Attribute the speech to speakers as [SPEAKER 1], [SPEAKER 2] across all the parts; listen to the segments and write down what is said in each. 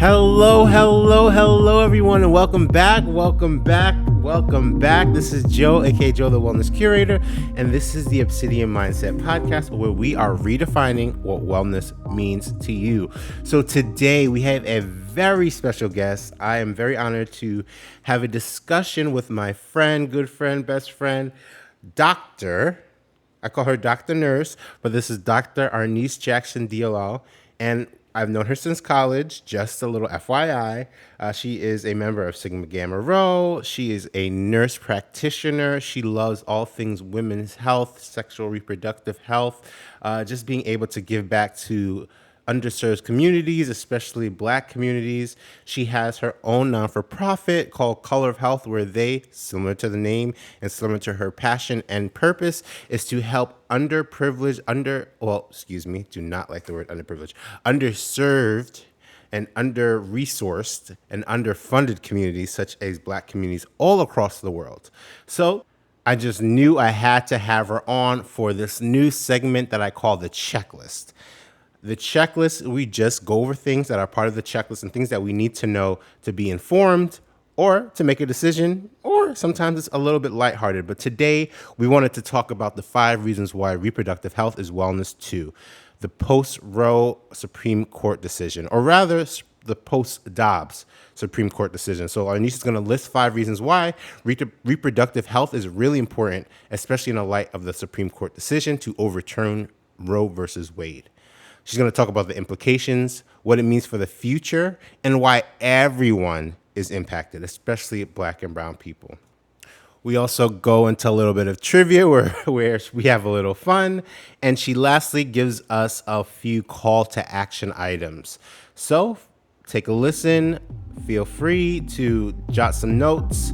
[SPEAKER 1] Hello, everyone, and welcome back. This is Joe, aka Joe, the Wellness Curator, and this is the Obsidian Mindset Podcast, where we are redefining what wellness means to you. So today we have a very special guest. I am very honored to have a discussion with my friend, good friend, best friend, Doctor. I call her Dr. Nurse, but this is Dr. Arnice Jackson-Deolall, and I've known her since college. Just a little FYI. She is a member of Sigma Gamma Rho. She is a nurse practitioner. She loves all things women's health, sexual reproductive health, just being able to give back to underserved communities, especially Black communities. She has her own non-for-profit called Color of Health, where they, similar to the name and similar to her passion and purpose, is to help underserved and under-resourced and underfunded communities such as Black communities all across the world. So I just knew I had to have her on for this new segment that I call the checklist. The checklist, we just go over things that are part of the checklist and things that we need to know to be informed or to make a decision, or sometimes it's a little bit lighthearted. But today, we wanted to talk about the 5 reasons why reproductive health is wellness too. The post-Roe Supreme Court decision, or rather, the post-Dobbs Supreme Court decision. So Arnice is going to list 5 reasons why reproductive health is really important, especially in the light of the Supreme Court decision to overturn Roe versus Wade. She's going to talk about the implications, what it means for the future, and why everyone is impacted, especially Black and brown people. We also go into a little bit of trivia where we have a little fun. And she lastly gives us a few call to action items. So take a listen. Feel free to jot some notes.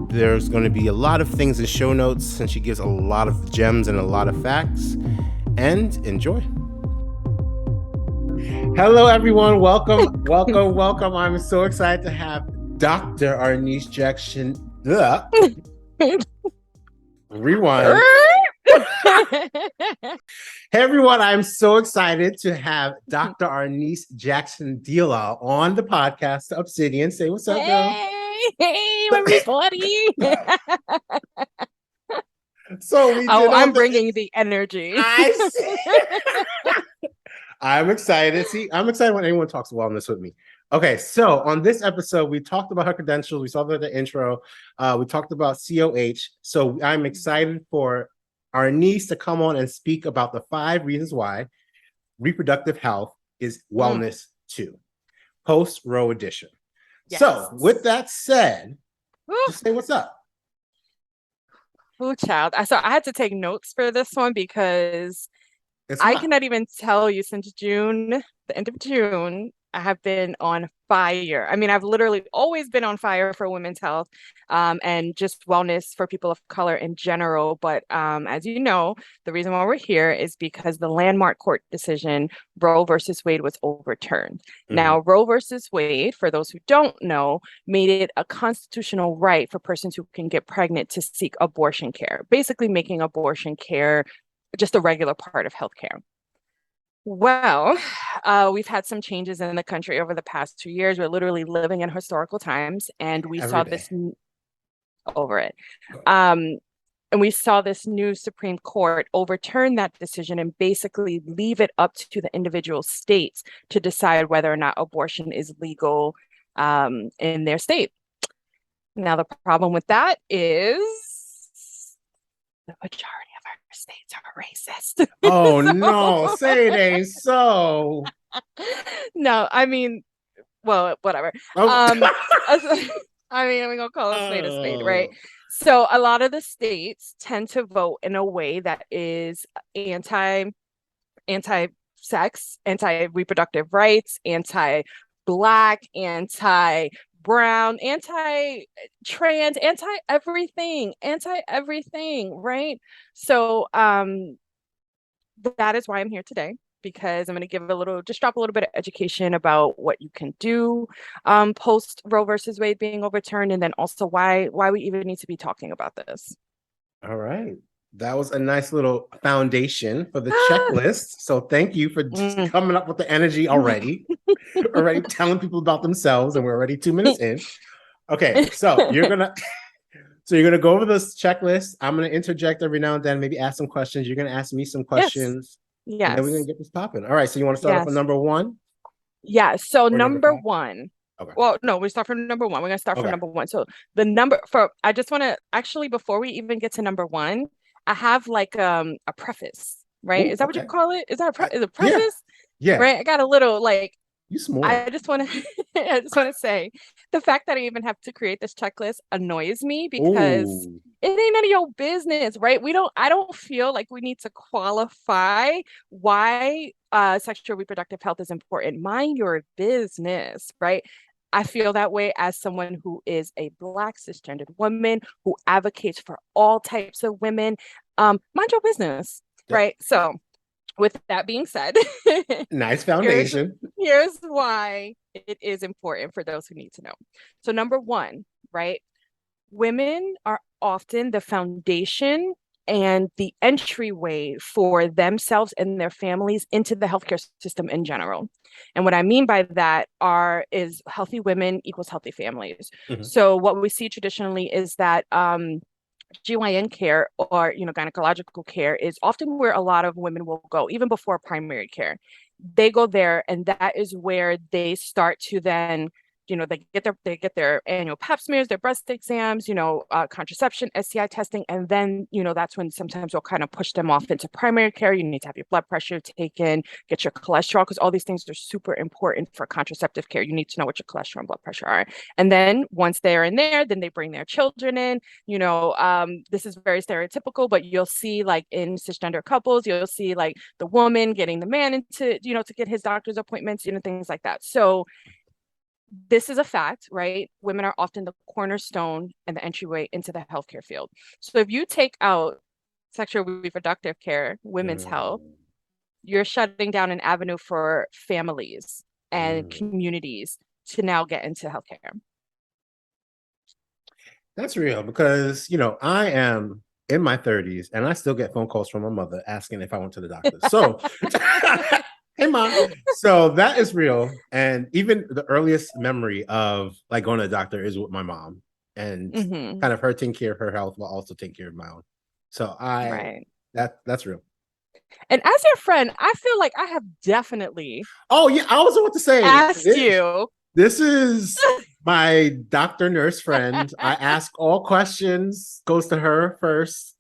[SPEAKER 1] There's going to be a lot of things in show notes, and she gives a lot of gems and a lot of facts. And enjoy. Hello, everyone. Welcome. I'm so excited to have Dr. Arnice Jackson. Rewind. Hey, everyone. I'm so excited to have Dr. Arnice Jackson-Deolall on the podcast, Obsidian. Say what's up, girl.
[SPEAKER 2] Hey, everybody.
[SPEAKER 1] So
[SPEAKER 2] I'm bringing the energy.
[SPEAKER 1] I see. I'm excited. I'm excited when anyone talks wellness with me. Okay, so on this episode, we talked about her credentials. We saw the intro. We talked about COH. So I'm excited for Arnice to come on and speak about the 5 reasons why reproductive health is wellness too. Post-Roe edition. Yes. So with that said, just say what's up.
[SPEAKER 2] Oh, child. So I had to take notes for this one because I cannot even tell you since June, the end of June, I have been on fire. I mean, I've literally always been on fire for women's health and just wellness for people of color in general. But as you know, the reason why we're here is because the landmark court decision, Roe versus Wade, was overturned. Mm-hmm. Now, Roe versus Wade, for those who don't know, made it a constitutional right for persons who can get pregnant to seek abortion care, basically making abortion care just a regular part of healthcare. Well, we've had some changes in the country over the past 2 years. We're literally living in historical times, and we saw this over it. And we saw this new Supreme Court overturn that decision and basically leave it up to the individual states to decide whether or not abortion is legal in their state. Now, the problem with that is the majority states are racist.
[SPEAKER 1] Oh, so, no, say it ain't so.
[SPEAKER 2] No, I mean, well, whatever. Oh. I mean, we're gonna call a spade, right? So a lot of the states tend to vote in a way that is anti-sex, anti-reproductive rights, anti-Black, anti-brown, anti-trans, anti-everything, right? So that is why I'm here today, because I'm going to drop a little bit of education about what you can do post Roe versus Wade being overturned, and then also why we even need to be talking about this.
[SPEAKER 1] All right. That was a nice little foundation for the checklist. So thank you for just
[SPEAKER 2] Mm.
[SPEAKER 1] coming up with the energy already, already telling people about themselves, and we're already 2 minutes in. Okay, so you're gonna go over this checklist. I'm gonna interject every now and then, maybe ask some questions. You're gonna ask me some
[SPEAKER 2] Yes.
[SPEAKER 1] questions, and then we're gonna
[SPEAKER 2] Yes.
[SPEAKER 1] get this popping. All right. So you want to start off with
[SPEAKER 2] Yes.
[SPEAKER 1] number one
[SPEAKER 2] Yeah. So
[SPEAKER 1] or number
[SPEAKER 2] number
[SPEAKER 1] five?
[SPEAKER 2] one.
[SPEAKER 1] Okay.
[SPEAKER 2] Well, no, we start from number one. We're gonna start from
[SPEAKER 1] Okay.
[SPEAKER 2] number one. So the number for I just want to actually before we even get to number one, I have like a preface, right?
[SPEAKER 1] Oh,
[SPEAKER 2] Is that what you
[SPEAKER 1] okay.
[SPEAKER 2] call it? Is that is a
[SPEAKER 1] Yeah.
[SPEAKER 2] preface?
[SPEAKER 1] Yeah.
[SPEAKER 2] Right? I got a little like
[SPEAKER 1] You smart.
[SPEAKER 2] I just want to I just want to say the fact that I even have to create this checklist annoys me because
[SPEAKER 1] Oh.
[SPEAKER 2] it ain't none of your business, right? I don't feel like we need to qualify why sexual reproductive health is important. Mind your business, right? I feel that way as someone who is a Black cisgendered woman who advocates for all types of women. Mind your business,
[SPEAKER 1] Yep.
[SPEAKER 2] right? So with that being said,
[SPEAKER 1] Nice
[SPEAKER 2] here's
[SPEAKER 1] foundation.
[SPEAKER 2] here's why it is important for those who need to know. So number one, right? Women are often the foundation and the entryway for themselves and their families into the healthcare system in general. And what I mean by that is healthy women equals healthy families.
[SPEAKER 1] Mhm.
[SPEAKER 2] So what we see traditionally is that GYN care or gynecological care is often where a lot of women will go, even before primary care. They go there, and that is where they start to then they get their annual pap smears, their breast exams, contraception, STI testing, and then that's when sometimes we'll kind of push them off into primary care. You need to have your blood pressure taken, get your cholesterol, because all these things are super important for contraceptive care. You need to know what your cholesterol and blood pressure are, and then once they're in there, then they bring their children in. This is very stereotypical, but you'll see like in cisgender couples, you'll see like the woman getting the man into to get his doctor's appointments, things like that. So this is a fact, right? Women are often the cornerstone and the entryway into the healthcare field. So if you take out sexual reproductive care, women's health,
[SPEAKER 1] Mm.
[SPEAKER 2] you're shutting down an avenue for families and
[SPEAKER 1] Mm.
[SPEAKER 2] communities to now get into healthcare.
[SPEAKER 1] That's real because, I am in my 30s and I still get phone calls from my mother asking if I went to the doctor. So, hey, mom. So that is real. And even the earliest memory of like going to the doctor is with my mom and
[SPEAKER 2] Mm-hmm.
[SPEAKER 1] kind of her taking care of her health while also taking care of my own. So
[SPEAKER 2] Right.
[SPEAKER 1] that's real.
[SPEAKER 2] And as your friend, I feel like I have definitely
[SPEAKER 1] Oh, yeah. I was about to say
[SPEAKER 2] asked you.
[SPEAKER 1] this is my doctor nurse friend. I ask all questions, goes to her first.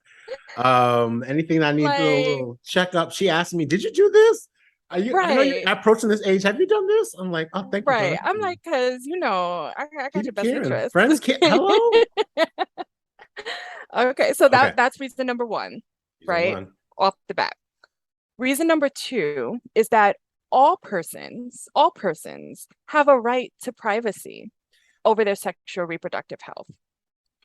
[SPEAKER 1] Anything I need to do a
[SPEAKER 2] Like,
[SPEAKER 1] little checkup. She asked me, "Did you do this? I know you're
[SPEAKER 2] right,
[SPEAKER 1] approaching this age. Have you done this?" I'm like, "Oh, thank you for
[SPEAKER 2] right. I'm
[SPEAKER 1] asking.
[SPEAKER 2] like, because, I got your
[SPEAKER 1] Keep
[SPEAKER 2] best
[SPEAKER 1] caring.
[SPEAKER 2] interest.
[SPEAKER 1] Friends can't. Hello.
[SPEAKER 2] Okay, so
[SPEAKER 1] Okay.
[SPEAKER 2] that's reason number one,
[SPEAKER 1] Reason
[SPEAKER 2] right?
[SPEAKER 1] one.
[SPEAKER 2] Off the bat. Reason number two is that all persons have a right to privacy over their sexual reproductive health.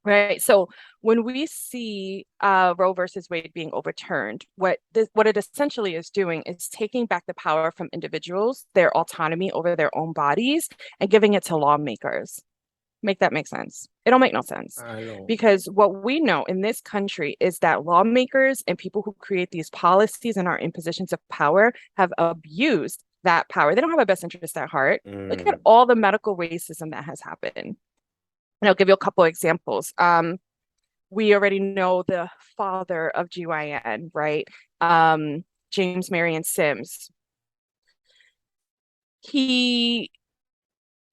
[SPEAKER 2] Right. So when we see Roe versus Wade being overturned, what it essentially is doing is taking back the power from individuals, their autonomy over their own bodies, and giving it to lawmakers. Make that make sense? It don't make no sense.
[SPEAKER 1] I know.
[SPEAKER 2] Because what we know in this country is that lawmakers and people who create these policies and are in positions of power have abused that power. They don't have our best interest at heart. Look at
[SPEAKER 1] Mm.
[SPEAKER 2] all the medical racism that has happened. And I'll give you a couple of examples. We already know the father of GYN, right? James Marion Sims. He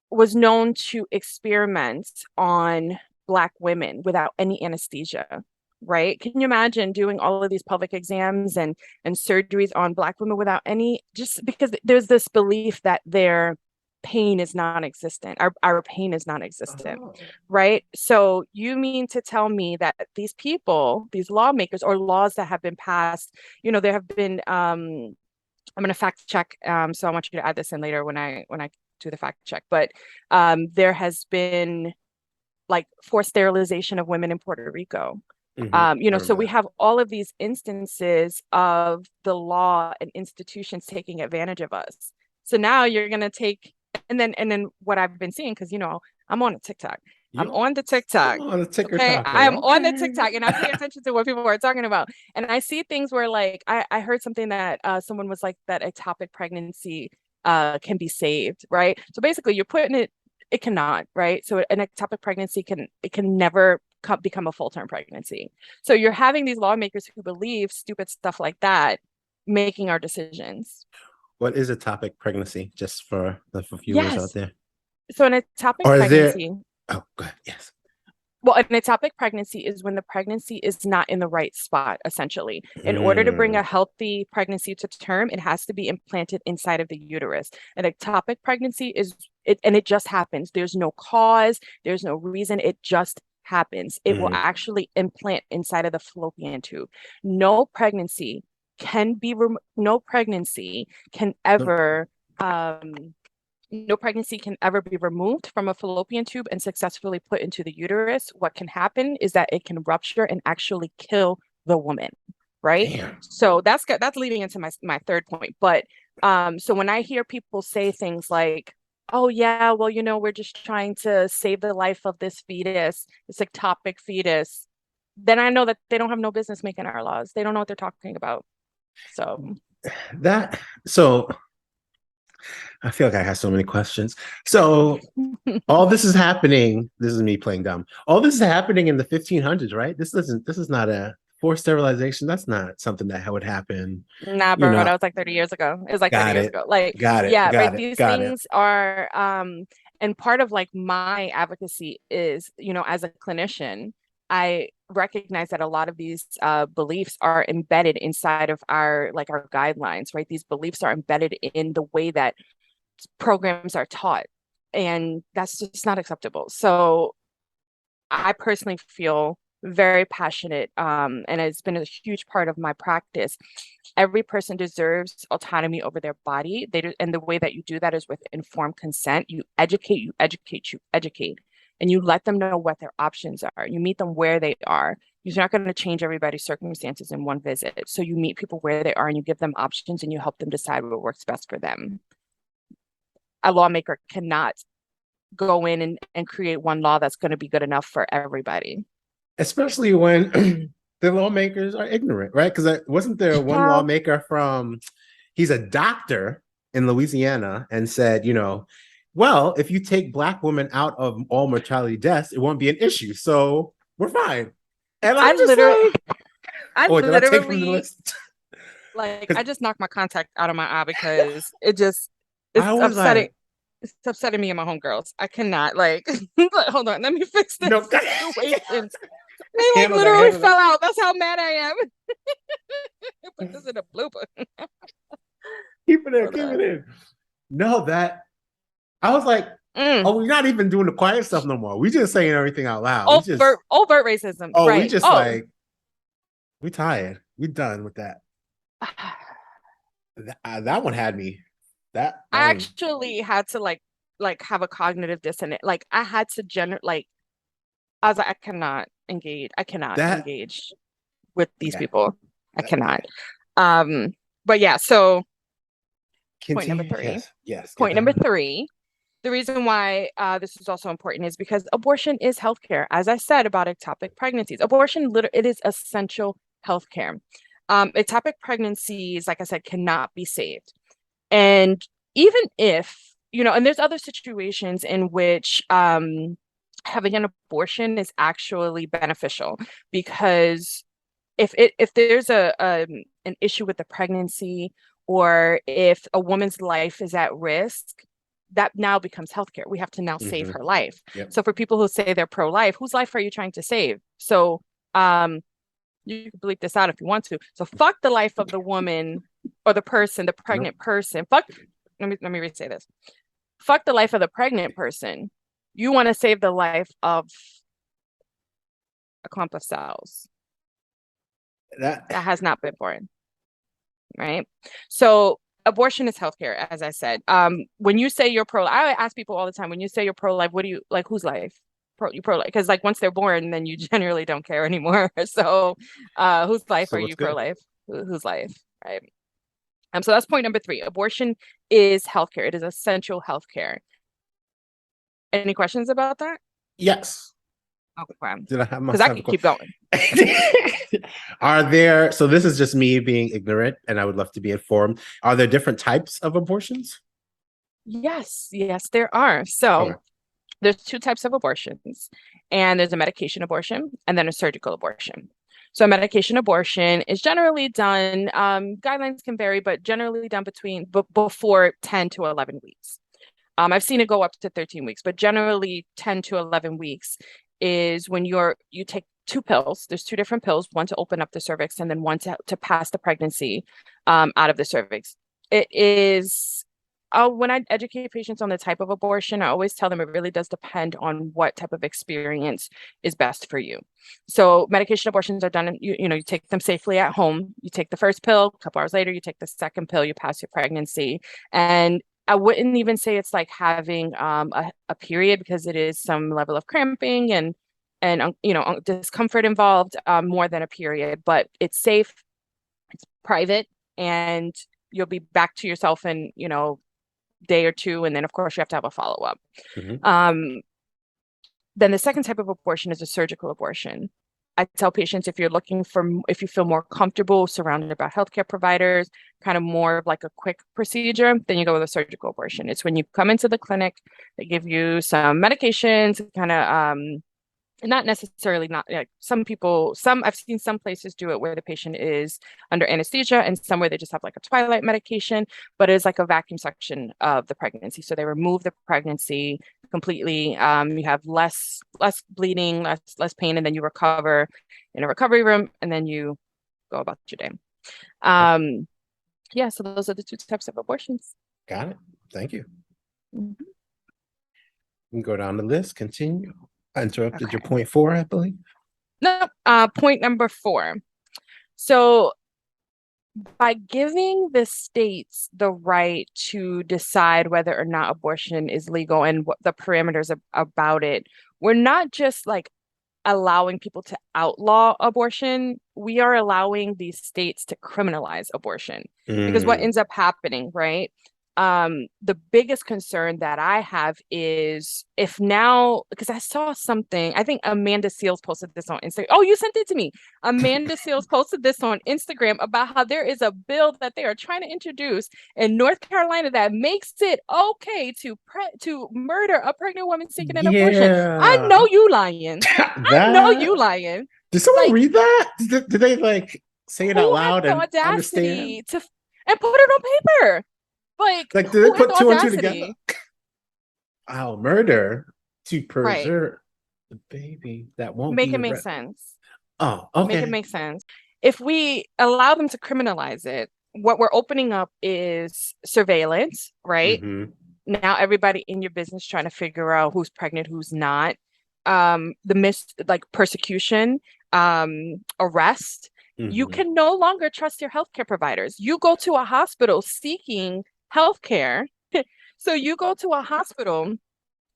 [SPEAKER 2] was known to experiment on Black women without any anesthesia, right? Can you imagine doing all of these public exams and surgeries on Black women without any, just because there's this belief that their pain is non-existent. Our pain is non-existent,
[SPEAKER 1] Oh.
[SPEAKER 2] right? So you mean to tell me that these people, these lawmakers or laws that have been passed, there have been I'm going to fact check. So I want you to add this in later when I do the fact check. But there has been like forced sterilization of women in Puerto Rico.
[SPEAKER 1] Mm-hmm. I
[SPEAKER 2] So
[SPEAKER 1] remember
[SPEAKER 2] we
[SPEAKER 1] that.
[SPEAKER 2] have all of these instances of the law and institutions taking advantage of us. So now you're going to take, and then what I've been seeing, because I'm on a TikTok, I'm
[SPEAKER 1] You
[SPEAKER 2] on the TikTok.
[SPEAKER 1] on a ticker
[SPEAKER 2] Okay.
[SPEAKER 1] talker.
[SPEAKER 2] I am on the
[SPEAKER 1] Okay.
[SPEAKER 2] TikTok and I pay attention to what people are talking about. And I see things where like I heard something that someone was like that ectopic pregnancy can be saved, right? So basically you're putting it cannot, right? So an ectopic pregnancy can never become a full-term pregnancy. So you're having these lawmakers who believe stupid stuff like that making our decisions.
[SPEAKER 1] What is a topic pregnancy, just for the viewers out
[SPEAKER 2] Yes.
[SPEAKER 1] there?
[SPEAKER 2] So an ectopic
[SPEAKER 1] Or is there?
[SPEAKER 2] pregnancy,
[SPEAKER 1] Oh, go ahead. Yes.
[SPEAKER 2] well, an ectopic pregnancy is when the pregnancy is not in the right spot, essentially. In order to bring
[SPEAKER 1] Mm,
[SPEAKER 2] a healthy pregnancy to term, it has to be implanted inside of the uterus. An ectopic pregnancy is it, and it just happens. There's no cause, there's no reason, it just happens. It will
[SPEAKER 1] mm,
[SPEAKER 2] actually implant inside of the fallopian tube. No pregnancy can
[SPEAKER 1] nope.
[SPEAKER 2] ever no pregnancy can ever be removed from a fallopian tube and successfully put into the uterus. What can happen is that it can rupture and actually kill the woman, right?
[SPEAKER 1] Damn.
[SPEAKER 2] So that's leading into my third point. But so when I hear people say things like, "Oh yeah, well, we're just trying to save the life of this fetus, this ectopic fetus," then I know that they don't have no business making our laws. They don't know what they're talking about. So
[SPEAKER 1] That so I feel like I have so many questions. So all this is happening. This is me playing dumb. All this is happening in the 1500s, right? This is not a forced sterilization. That's not something that would happen.
[SPEAKER 2] Nah,
[SPEAKER 1] You
[SPEAKER 2] bro, that
[SPEAKER 1] know,
[SPEAKER 2] was like 30 years ago. It was like 30
[SPEAKER 1] got
[SPEAKER 2] years
[SPEAKER 1] it.
[SPEAKER 2] ago. Like,
[SPEAKER 1] Got it.
[SPEAKER 2] yeah, right.
[SPEAKER 1] Got it.
[SPEAKER 2] These
[SPEAKER 1] Got it.
[SPEAKER 2] things are, and part of like my advocacy is, as a clinician, I recognize that a lot of these beliefs are embedded inside of our guidelines, right? These beliefs are embedded in the way that programs are taught, and that's just not acceptable. So I personally feel very passionate, and it's been a huge part of my practice. Every person deserves autonomy over their body. And the way that you do that is with informed consent. You educate, you educate, you educate, and you let them know what their options are. You meet them where they are. You're not going to change everybody's circumstances in one visit. So you meet people where they are and you give them options and you help them decide what works best for them. A lawmaker cannot go in and create one law that's going to be good enough for everybody.
[SPEAKER 1] Especially when the lawmakers are ignorant, right? Because wasn't there one
[SPEAKER 2] Child,
[SPEAKER 1] lawmaker he's a doctor in Louisiana and said, well, if you take Black women out of all mortality deaths, it won't be an issue. So we're fine. And
[SPEAKER 2] I
[SPEAKER 1] I'm just
[SPEAKER 2] literally,
[SPEAKER 1] like,
[SPEAKER 2] I
[SPEAKER 1] oh, did I take from the
[SPEAKER 2] literally,
[SPEAKER 1] list?
[SPEAKER 2] like, I
[SPEAKER 1] Because
[SPEAKER 2] just knocked my contact out of my eye because it's
[SPEAKER 1] I was
[SPEAKER 2] upsetting.
[SPEAKER 1] like,
[SPEAKER 2] It's upsetting me and my homegirls. I cannot, like, hold on, let me fix this
[SPEAKER 1] no,
[SPEAKER 2] situation. They like
[SPEAKER 1] handle that,
[SPEAKER 2] literally
[SPEAKER 1] handle that.
[SPEAKER 2] fell out. That's how mad I am. Put this in a blooper.
[SPEAKER 1] Keep it in,
[SPEAKER 2] Hold
[SPEAKER 1] keep it
[SPEAKER 2] on.
[SPEAKER 1] in. No, that I was like,
[SPEAKER 2] Mm.
[SPEAKER 1] oh, we're not even doing the quiet stuff no more. We just saying everything out loud.
[SPEAKER 2] Overt racism.
[SPEAKER 1] We
[SPEAKER 2] Right.
[SPEAKER 1] just
[SPEAKER 2] Oh,
[SPEAKER 1] like, we tired. We done with that. That one had me. That
[SPEAKER 2] I
[SPEAKER 1] one.
[SPEAKER 2] actually had to like have a cognitive dissonance. Like I had to like I was like, I cannot engage. I cannot
[SPEAKER 1] That
[SPEAKER 2] engage with these
[SPEAKER 1] yeah.
[SPEAKER 2] people. I
[SPEAKER 1] That,
[SPEAKER 2] cannot. Um, but yeah, so point number
[SPEAKER 1] continue.
[SPEAKER 2] three.
[SPEAKER 1] Yes. Yes. Get
[SPEAKER 2] Point number
[SPEAKER 1] down.
[SPEAKER 2] three. The reason why this is also important is because abortion is healthcare. As I said about ectopic pregnancies, it is essential healthcare. Ectopic pregnancies, like I said, cannot be saved. And even if, and there's other situations in which having an abortion is actually beneficial because if there's an issue with the pregnancy or if a woman's life is at risk, that now becomes healthcare. We have to now save
[SPEAKER 1] Mm-hmm.
[SPEAKER 2] her life.
[SPEAKER 1] Yep.
[SPEAKER 2] So for people who say they're pro-life, whose life are you trying to save? So you can bleep this out if you want to. So fuck the life of the woman or the person, the
[SPEAKER 1] Nope.
[SPEAKER 2] pregnant person. Let me re-say this. Fuck the life of the pregnant person. You want to save the life of a clump of cells
[SPEAKER 1] That
[SPEAKER 2] that has not been born, right? So abortion is healthcare, as I said. When you say you're pro, I ask people all the time, when you say you're pro-life, what do you like? Whose life? You pro-life? Because like once they're born, then you generally don't care anymore. So, whose life
[SPEAKER 1] so
[SPEAKER 2] are
[SPEAKER 1] what's
[SPEAKER 2] you
[SPEAKER 1] good?
[SPEAKER 2] pro-life? Whose life, right? So that's point number three. Abortion is healthcare. It is essential healthcare. Any questions about that?
[SPEAKER 1] Yes.
[SPEAKER 2] Okay.
[SPEAKER 1] Did I have
[SPEAKER 2] Because I
[SPEAKER 1] myself
[SPEAKER 2] could keep going.
[SPEAKER 1] Are there, so this is just me being ignorant and I would love to be informed. Are there different types of abortions?
[SPEAKER 2] Yes, yes, there are. So
[SPEAKER 1] Okay.
[SPEAKER 2] there's two types of abortions, and there's a medication abortion and then a surgical abortion. So a medication abortion is generally done, guidelines can vary, but generally done before 10 to 11 weeks. I've seen it go up to 13 weeks, but generally 10 to 11 weeks is when you take two pills. There's two different pills, one to open up the cervix and then one to pass the pregnancy out of the cervix. It is when I educate patients on the type of abortion, I always tell them it really does depend on what type of experience is best for you. So medication abortions are done, you take them safely at home. You take the first pill, a couple hours later, you take the second pill, you pass your pregnancy. And I wouldn't even say it's like having a period because it is some level of cramping and discomfort involved more than a period, but it's safe, it's private, and you'll be back to yourself in day or two, and then of course you have to have a follow-up.
[SPEAKER 1] Mm-hmm.
[SPEAKER 2] Then the second type of abortion is a surgical abortion. I tell patients if you feel more comfortable surrounded by healthcare providers, kind of more of like a quick procedure, then you go with a surgical abortion. It's when you come into the clinic, they give you some medications, kind of not necessarily not like some I've seen some places do it where the patient is under anesthesia and some where they just have like a twilight medication, but it's like a vacuum suction of the pregnancy. So they remove the pregnancy completely. You have less bleeding, less pain, and then you recover in a recovery room and then you go about your day. Yeah, so those are the two types of abortions.
[SPEAKER 1] Got it. Thank you.
[SPEAKER 2] Mhm.
[SPEAKER 1] We can go down the list, continue. I interrupted
[SPEAKER 2] Okay.
[SPEAKER 1] your point 4, I believe.
[SPEAKER 2] No, point number 4. So by giving the states the right to decide whether or not abortion is legal and what the parameters about it, we're not just like allowing people to outlaw abortion, we are allowing these states to criminalize abortion. Because what
[SPEAKER 1] Mm.
[SPEAKER 2] ends up happening, right? The biggest concern that I have is if now, because I saw something, I think Amanda Seals posted this on Instagram. Oh, you sent it to me. Amanda Seals posted this on Instagram about how there is a bill that they are trying to introduce in North Carolina that makes it okay to murder a pregnant woman seeking an abortion. I
[SPEAKER 1] Yeah.
[SPEAKER 2] know you lying. I know you
[SPEAKER 1] That,
[SPEAKER 2] lying.
[SPEAKER 1] did someone
[SPEAKER 2] Like,
[SPEAKER 1] read that? Did they like say it out
[SPEAKER 2] who has
[SPEAKER 1] loud
[SPEAKER 2] the
[SPEAKER 1] and understand?
[SPEAKER 2] audacity to and put it on paper? Like,
[SPEAKER 1] Like, did they
[SPEAKER 2] who has the
[SPEAKER 1] put two and two together?
[SPEAKER 2] audacity?
[SPEAKER 1] I'll murder to
[SPEAKER 2] Right.
[SPEAKER 1] preserve the baby that won't
[SPEAKER 2] Make
[SPEAKER 1] be
[SPEAKER 2] it make
[SPEAKER 1] arrested.
[SPEAKER 2] sense.
[SPEAKER 1] Oh,
[SPEAKER 2] Make it
[SPEAKER 1] okay.
[SPEAKER 2] make sense. If we allow them to criminalize it, what we're opening up is surveillance, right?
[SPEAKER 1] Mm-hmm.
[SPEAKER 2] Now everybody in your business trying to figure out who's pregnant, who's not. Like persecution, arrest. You
[SPEAKER 1] Mm-hmm.
[SPEAKER 2] can no longer trust your healthcare providers. You go to a hospital seeking healthcare. So you go to a hospital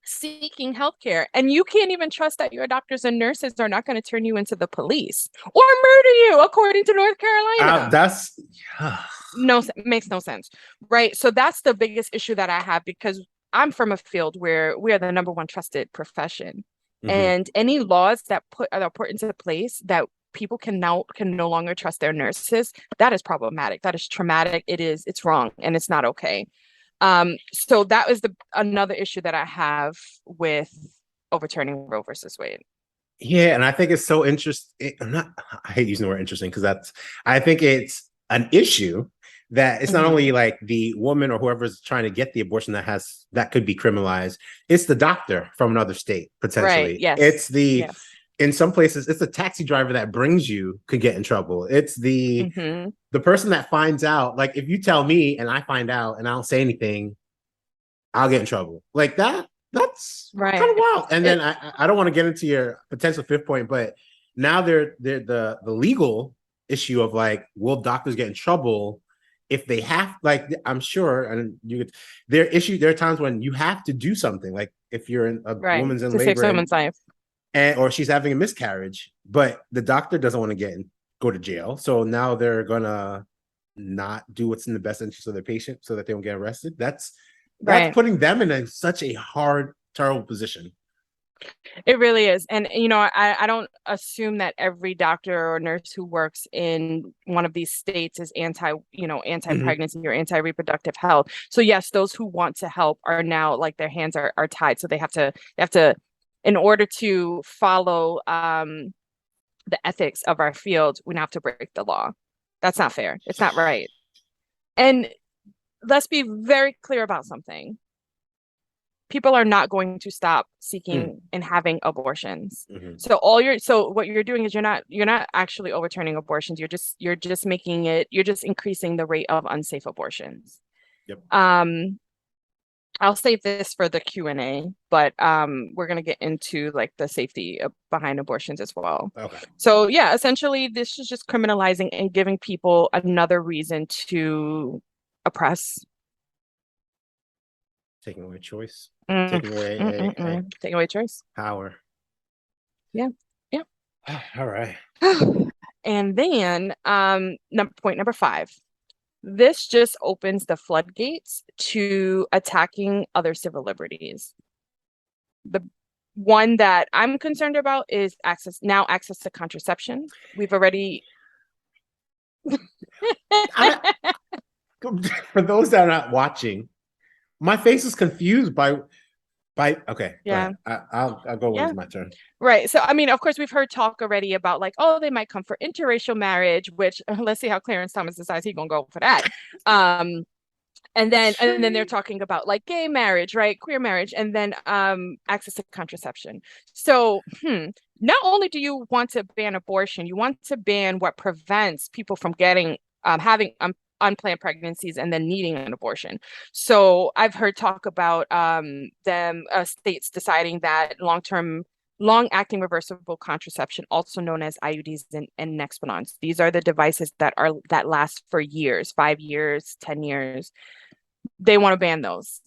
[SPEAKER 2] seeking healthcare and you can't even trust that your doctors and nurses are not going to turn you into the police or murder you according to North Carolina.
[SPEAKER 1] That's
[SPEAKER 2] No, makes no sense, right? So that's the biggest issue that I have because I'm from a field where we are the number one trusted profession,
[SPEAKER 1] mm-hmm.
[SPEAKER 2] and any laws that are put into place that people can no longer trust their nurses, that is problematic, that is traumatic, it's wrong, and it's not okay. So that was the another issue that I have with overturning Roe versus Wade.
[SPEAKER 1] Yeah, and I think it's so interesting. I'm not. I hate using the word interesting because I think it's an issue that it's not only
[SPEAKER 2] Mhm.
[SPEAKER 1] like the woman or whoever's trying to get the abortion that could be criminalized. It's the doctor from another state
[SPEAKER 2] Right.
[SPEAKER 1] potentially.
[SPEAKER 2] Yes.
[SPEAKER 1] It's the
[SPEAKER 2] Yes.
[SPEAKER 1] in some places it's the taxi driver that brings you could get in trouble. It's
[SPEAKER 2] Hmm.
[SPEAKER 1] the person that finds out. Like if you tell me and I find out and I don't say anything, I'll get in trouble. Like that. That's kind of
[SPEAKER 2] Right.
[SPEAKER 1] wild. And then I don't want to get into your potential fifth point, but now they're the legal issue of like, will doctors get in trouble if they have like I'm sure and you could there are times when you have to do something like if you're in a
[SPEAKER 2] Right.
[SPEAKER 1] woman's in
[SPEAKER 2] To save
[SPEAKER 1] labor
[SPEAKER 2] someone's life.
[SPEAKER 1] and or she's having a miscarriage, but the doctor doesn't want to go to jail. So now they're gonna not do what's in the best interest of their patient so that they don't get arrested. That's
[SPEAKER 2] Right.
[SPEAKER 1] putting them in such a hard, terrible position.
[SPEAKER 2] It really is. And, I don't assume that every doctor or nurse who works in one of these states is
[SPEAKER 1] Hmm.
[SPEAKER 2] anti-pregnancy or anti-reproductive health. So yes, those who want to help are now like their hands are tied. So they have to, in order to follow the ethics of our field, we have to break the law. That's not fair. It's not right. And let's be very clear about something. People are not going to stop seeking and having abortions.
[SPEAKER 1] Mm-hmm.
[SPEAKER 2] So what you're doing is you're not actually overturning abortions. You're just making it you're just increasing the rate of unsafe abortions.
[SPEAKER 1] Yep.
[SPEAKER 2] Um I'll save this for the Q&A, but we're going to get into like the safety behind abortions as well.
[SPEAKER 1] Okay.
[SPEAKER 2] So yeah, essentially this is just criminalizing and giving people another reason to oppress.
[SPEAKER 1] Taking away choice,
[SPEAKER 2] Mm,
[SPEAKER 1] taking away a
[SPEAKER 2] Taking away choice.
[SPEAKER 1] power.
[SPEAKER 2] Yeah. Yeah.
[SPEAKER 1] All right.
[SPEAKER 2] And then point number 5. This just opens the floodgates to attacking other civil liberties. The one that I'm concerned about is access to contraception. We've already
[SPEAKER 1] I, for those that are not watching, my face is confused by. Okay, go
[SPEAKER 2] yeah.
[SPEAKER 1] ahead. I'll go when
[SPEAKER 2] Yeah.
[SPEAKER 1] it's my turn.
[SPEAKER 2] Right. So, I mean, of course, we've heard talk already about like, oh, they might come for interracial marriage, which let's see how Clarence Thomas decides he's gonna go for that. Um, and then they're talking about like gay marriage, right? Queer marriage, and then access to contraception. So, not only do you want to ban abortion, you want to ban what prevents people from getting having unplanned pregnancies and then needing an abortion. So I've heard talk about them states deciding that long-acting reversible contraception, also known as IUDs and Nexpanons. These are the devices that last for years, 5 years, 10 years. They want to ban those.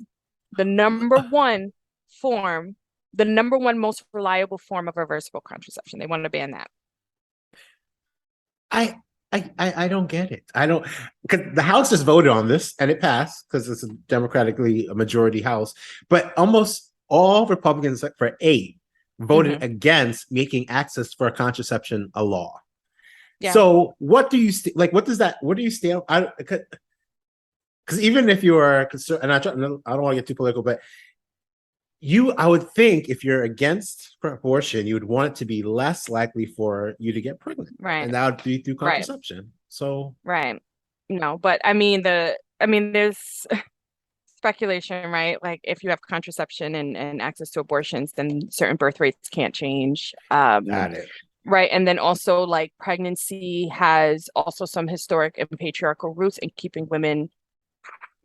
[SPEAKER 2] The number one form, the number one most reliable form of reversible contraception. They want to ban that.
[SPEAKER 1] I I don't get it. I don't, because the House just voted on this and it passed because it's a democratically a majority House, but almost all Republicans, except for 8, voted
[SPEAKER 2] Mm-hmm.
[SPEAKER 1] against making access for contraception a law.
[SPEAKER 2] Yeah.
[SPEAKER 1] So what do you like? What does that? What do you stand? I because even if you are concerned, and I don't want to get too political, but I would think if you're against abortion, you would want it to be less likely for you to get pregnant,
[SPEAKER 2] Right.
[SPEAKER 1] and that would be through
[SPEAKER 2] Right.
[SPEAKER 1] contraception. So,
[SPEAKER 2] Right. No, but there's speculation, right? Like if you have contraception and access to abortions, then certain birth rates can't change.
[SPEAKER 1] got it.
[SPEAKER 2] Right. And then also like pregnancy has also some historic and patriarchal roots in keeping women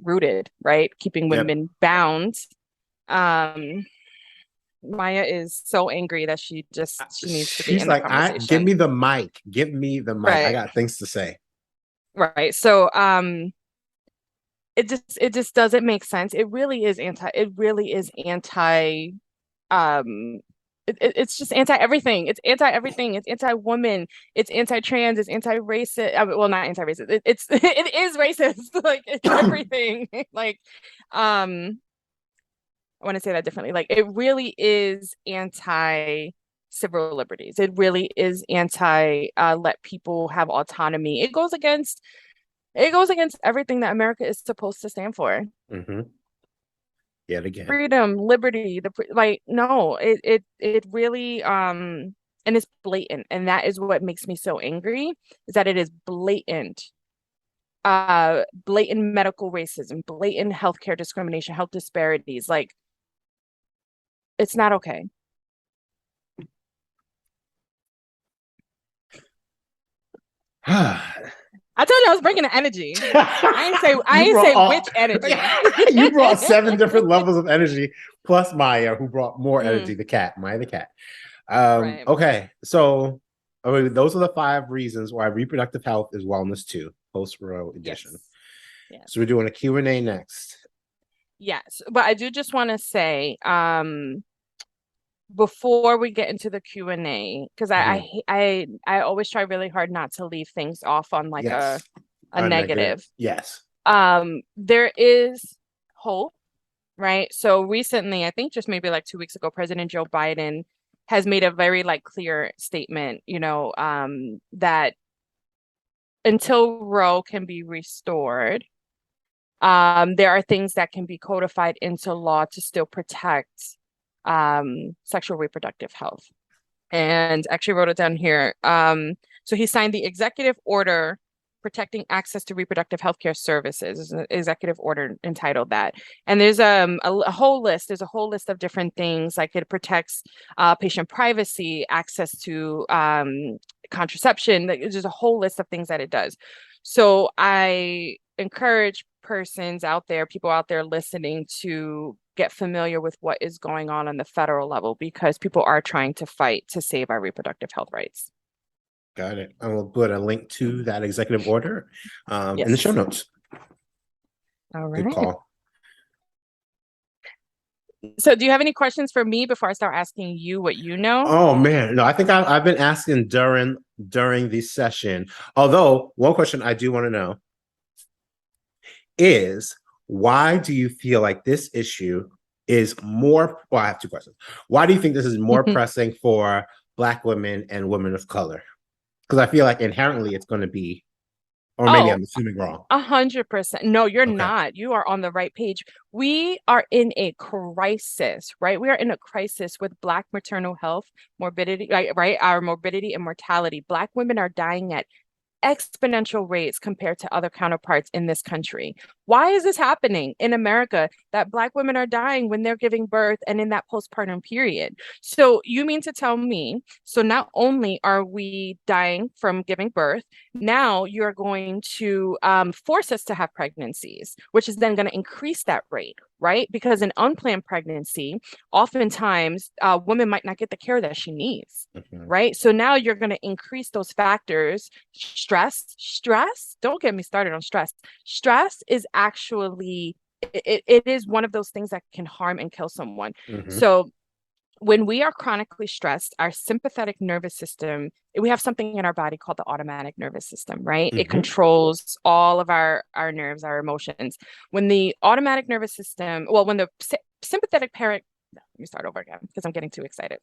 [SPEAKER 2] rooted, right? Keeping
[SPEAKER 1] Yep.
[SPEAKER 2] women bound. Um, Maya is so angry that she needs to be
[SPEAKER 1] She's
[SPEAKER 2] in the
[SPEAKER 1] like, I give
[SPEAKER 2] conversation.
[SPEAKER 1] me the mic. Give me the mic. I
[SPEAKER 2] Right.
[SPEAKER 1] got things to say.
[SPEAKER 2] Right. So it just doesn't make sense. It really is anti it's just anti everything. It's anti everything. It's anti woman. It's anti trans. It's anti racist. Well, not anti racist. It is racist. Like it's everything. Like I want to say that differently. Like it really is anti civil liberties. It really is anti let people have autonomy. It goes against everything that America is supposed to stand for.
[SPEAKER 1] Mm-hmm. Yet again.
[SPEAKER 2] Freedom, liberty, like no, it really and it's blatant. And that is what makes me so angry is that it is blatant. Blatant medical racism, blatant healthcare discrimination, health disparities. Like it's not okay. I told you I was bringing the energy. I
[SPEAKER 1] You
[SPEAKER 2] ain't
[SPEAKER 1] brought
[SPEAKER 2] say
[SPEAKER 1] all,
[SPEAKER 2] which energy.
[SPEAKER 1] you brought 7 different levels of energy, plus Maya, who brought more energy.
[SPEAKER 2] Mm,
[SPEAKER 1] The cat, Maya the cat.
[SPEAKER 2] right.
[SPEAKER 1] Okay, so those are the 5 reasons why reproductive health is wellness too, post Roe edition.
[SPEAKER 2] Yes. Yes.
[SPEAKER 1] So we're doing a Q&A next.
[SPEAKER 2] Yes. But I do just want to say, before we get into the Q&A, because
[SPEAKER 1] Mhm.
[SPEAKER 2] I always try really hard not to leave things off on like
[SPEAKER 1] Yes,
[SPEAKER 2] a negative.
[SPEAKER 1] Yes.
[SPEAKER 2] There is hope right? So recently, I think just maybe like 2 weeks ago, President Joe Biden has made a very like clear statement, that until Roe can be restored, there are things that can be codified into law to still protect sexual reproductive health. And actually wrote it down here. So he signed the executive order protecting access to reproductive healthcare services. There's an executive order entitled that. And there's a whole list. There's a whole list of different things, like it protects patient privacy, access to contraception. There's a whole list of things that it does. So I encourage persons out there, people out there listening, to get familiar with what is going on the federal level, because people are trying to fight to save our reproductive health rights.
[SPEAKER 1] Got it. I will put a link to that executive order in the show
[SPEAKER 2] Yes.
[SPEAKER 1] notes.
[SPEAKER 2] All
[SPEAKER 1] Good
[SPEAKER 2] right.
[SPEAKER 1] call.
[SPEAKER 2] So do you have any questions for me before I start asking you what you know?
[SPEAKER 1] Oh man, no, I think I've been asking during the session. Although one question I do want to know is, why do you feel like this issue is more? Well, I have two questions. Why do you think this is more pressing for Black women and women of color? Because I feel like inherently it's going to be, or maybe
[SPEAKER 2] Oh,
[SPEAKER 1] I'm assuming wrong.
[SPEAKER 2] 100%. No, you're
[SPEAKER 1] Okay.
[SPEAKER 2] not. You are on the right page. We are in a crisis, right? We are in a crisis with Black maternal health, morbidity, right? Our morbidity and mortality. Black women are dying at exponential rates compared to other counterparts in this country. Why is this happening in America, that Black women are dying when they're giving birth and in that postpartum period? So you mean to tell me, so not only are we dying from giving birth, now you're going to force us to have pregnancies, which is then going to increase that rate, right? Because an unplanned pregnancy, oftentimes, a woman might not get the care that she needs.
[SPEAKER 1] Mhm.
[SPEAKER 2] Right. So now you're going to increase those factors. Stress, don't get me started on stress. Stress is actually, it is one of those things that can harm and kill someone.
[SPEAKER 1] Mhm.
[SPEAKER 2] So when we are chronically stressed, our sympathetic nervous system, we have something in our body called the automatic nervous system, right? It
[SPEAKER 1] Mhm.
[SPEAKER 2] controls all of our nerves, our emotions. When the automatic nervous system, well, when the sympathetic parent, let me start over again because I'm getting too excited.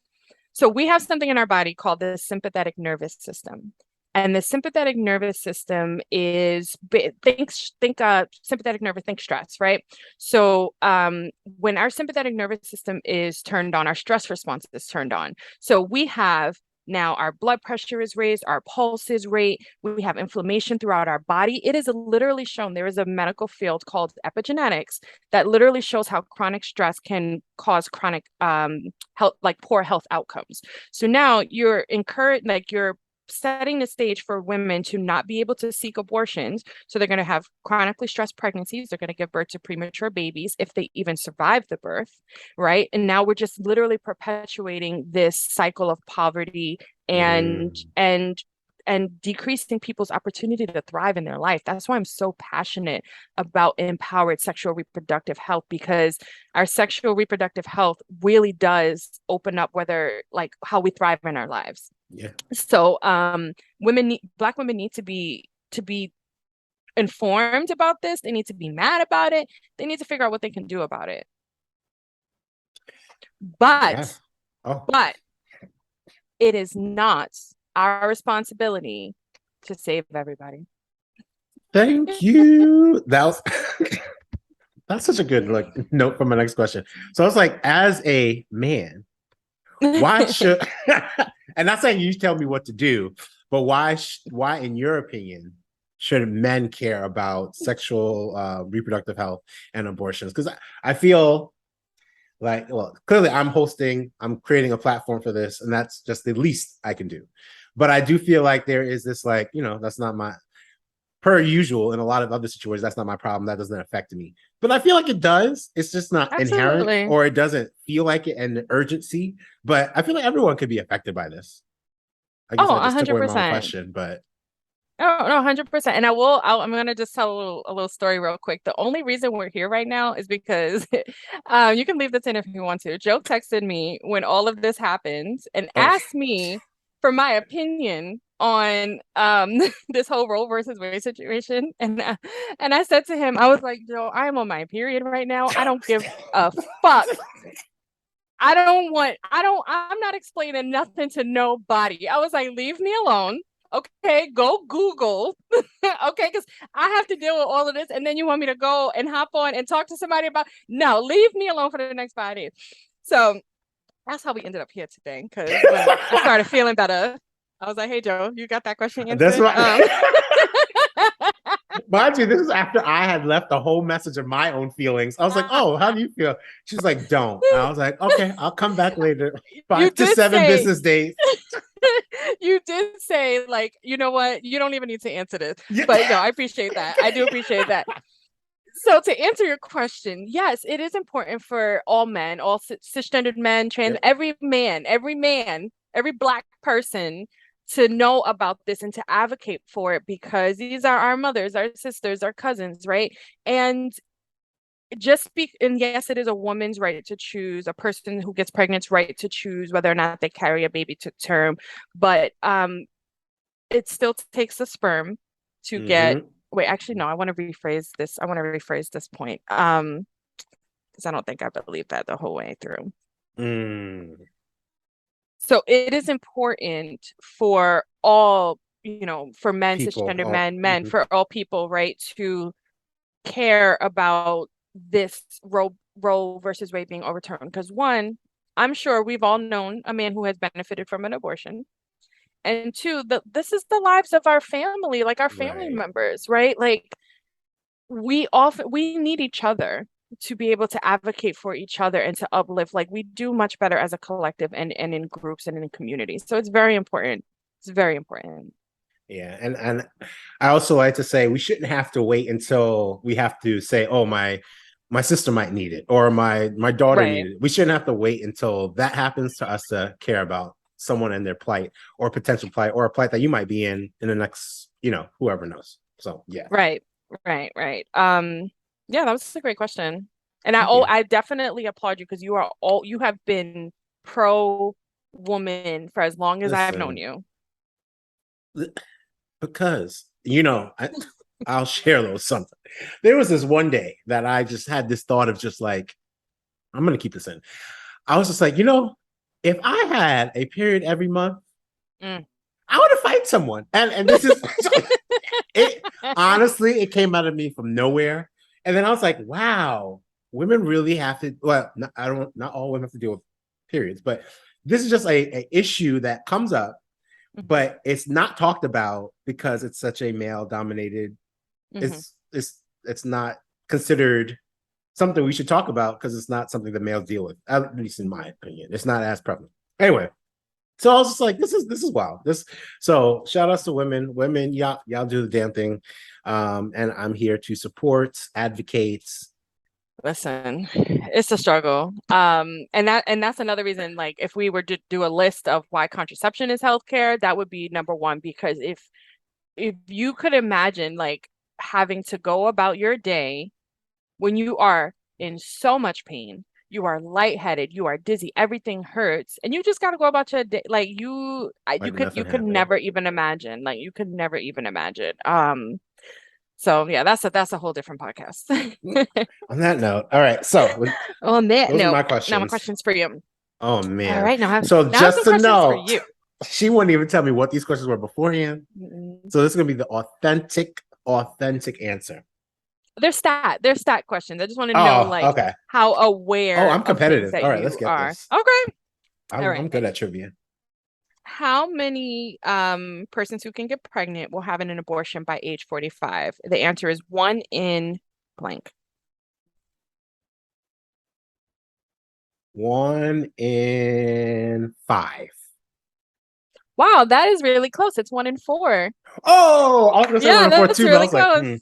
[SPEAKER 2] So we have something in our body called the sympathetic nervous system. And the sympathetic nervous system is think sympathetic nervous, think stress, right? So when our sympathetic nervous system is turned on, our stress response is turned on. So we have now our blood pressure is raised, our pulse is raised, we have inflammation throughout our body. It is literally shown, there is a medical field called epigenetics that literally shows how chronic stress can cause chronic health, like poor health outcomes. So now you're encouraged, like you're setting the stage for women to not be able to seek abortions. So they're going to have chronically stressed pregnancies. They're going to give birth to premature babies if they even survive the birth, right? And now we're just literally perpetuating this cycle of poverty and
[SPEAKER 1] Mm.
[SPEAKER 2] and decreasing people's opportunity to thrive in their life. That's why I'm so passionate about empowered sexual reproductive health, because our sexual reproductive health really does open up whether like how we thrive in our lives.
[SPEAKER 1] Yeah.
[SPEAKER 2] So Black women need to be informed about this. They need to be mad about it. They need to figure out what they can do about it.
[SPEAKER 1] Yeah.
[SPEAKER 2] But
[SPEAKER 1] Oh,
[SPEAKER 2] but it is not our responsibility to save everybody.
[SPEAKER 1] thank you. That was that's such a good like note for my next question. So it's like, as a man, why should and not saying you tell me what to do, but why in your opinion should men care about sexual reproductive health and abortions? Because I feel like, well, clearly I'm creating a platform for this, and that's just the least I can do. But I do feel like there is this, like, that's not my, per usual in a lot of other situations, that's not my problem, that doesn't affect me. But I feel like it does. It's just not inherent,
[SPEAKER 2] Absolutely.
[SPEAKER 1] or it doesn't feel like it, and the urgency. But I feel like everyone could be affected by this. I guess
[SPEAKER 2] Oh,
[SPEAKER 1] I just took away my own
[SPEAKER 2] 100%.
[SPEAKER 1] question, but
[SPEAKER 2] Oh, no, 100%. And I'm gonna just tell a little story real quick. The only reason we're here right now is because you can leave this in if you want to. Joe texted me when all of this happened and
[SPEAKER 1] oh,
[SPEAKER 2] asked me for my opinion on this whole Roe versus Wade situation, and I said to him, I was like, Joe, I am on my period right now. I don't give a fuck. I'm not explaining nothing to nobody. I was like, leave me alone. Okay, go Google. Okay, because I have to deal with all of this. And then you want me to go and hop on and talk to somebody about, no, leave me alone for the next 5 days. So that's how we ended up here today. Because when I started feeling better, I was like, hey, Joe, you got that question
[SPEAKER 1] That's
[SPEAKER 2] answered?
[SPEAKER 1] why. Mind you, this is after I had left a whole message of my own feelings. I was like, "Oh, how do you feel?" She's like, "Don't." And I was like, "Okay, I'll come back later.
[SPEAKER 2] You
[SPEAKER 1] 5 to 7
[SPEAKER 2] say,
[SPEAKER 1] business days."
[SPEAKER 2] you did say, like, you know what? You don't even need to answer this.
[SPEAKER 1] Yeah.
[SPEAKER 2] But no, I appreciate that. I do appreciate that. So to answer your question, yes, it is important for all men, all cisgendered men, trans, every man, every Black person to know about this and to advocate for it, because these are our mothers, our sisters, our cousins, right? And and yes, it is a woman's right to choose, a person who gets pregnant's right to choose whether or not they carry a baby to term, but it still takes the sperm to get. Wait, actually, no, I want to rephrase this. I want to rephrase this point. Because I don't think I believe that the whole way through. So it is important for all, for men,
[SPEAKER 1] People,
[SPEAKER 2] cisgender men, for all people, right, to care about this Roe versus Wade being overturned. Because one, I'm sure we've all known a man who has benefited from an abortion. And two, this is the lives of our family, like our family members, right? Like we need each other to be able to advocate for each other and to uplift. Like we do much better as a collective and in groups and in communities. So it's very important. It's very important.
[SPEAKER 1] Yeah, and I also like to say we shouldn't have to wait until we have to say, "Oh, my sister might need it," or my daughter needed it. We shouldn't have to wait until that happens to us to care about someone and their plight or potential plight or a plight that you might be in the next, whoever knows. So yeah.
[SPEAKER 2] Right. Yeah, that was a great question. And I definitely applaud you, because you have been pro woman for as long as I've known you.
[SPEAKER 1] Because I'll share a little something. There was this one day that I just had this thought of just like, I'm gonna keep this in. I was just like, if I had a period every month, I would have fight someone. And this is it. Honestly, it came out of me from nowhere. And then I was like, wow, women really have to. Well, not all women have to deal with periods, but this is just a issue that comes up, but it's not talked about because it's such a male dominated. It's not considered something we should talk about because it's not something that males deal with, at least in my opinion. It's not as prevalent. Anyway, so I was just like, this is wild. So shout outs to women, y'all do the damn thing. And I'm here to support, advocate.
[SPEAKER 2] Listen, it's a struggle. And that's another reason, like, if we were to do a list of why contraception is healthcare, that would be number one. Because if you could imagine, like, having to go about your day when you are in so much pain, you are lightheaded, you are dizzy, everything hurts, and you just got to go about your day. Like you could never even imagine. Like you could never even imagine. So yeah, that's a whole different podcast.
[SPEAKER 1] On that note, all right. So
[SPEAKER 2] on that
[SPEAKER 1] those
[SPEAKER 2] note,
[SPEAKER 1] are my questions.
[SPEAKER 2] Now my questions for you.
[SPEAKER 1] Oh man!
[SPEAKER 2] All right, now
[SPEAKER 1] so just to know,
[SPEAKER 2] for you.
[SPEAKER 1] She wouldn't even tell me what these questions were beforehand. So this is gonna be the authentic answer.
[SPEAKER 2] They're stat questions. I just want to know, like, how aware.
[SPEAKER 1] Oh, I'm competitive.
[SPEAKER 2] All right,
[SPEAKER 1] let's get this.
[SPEAKER 2] Okay.
[SPEAKER 1] I'm good at trivia.
[SPEAKER 2] How many persons who can get pregnant will have an abortion by age 45? The answer is 1 in blank.
[SPEAKER 1] 1 in 5.
[SPEAKER 2] Wow, that is really close. It's 1 in 4.
[SPEAKER 1] Oh, I was gonna say 1 in 4 too. Really close.
[SPEAKER 2] Like,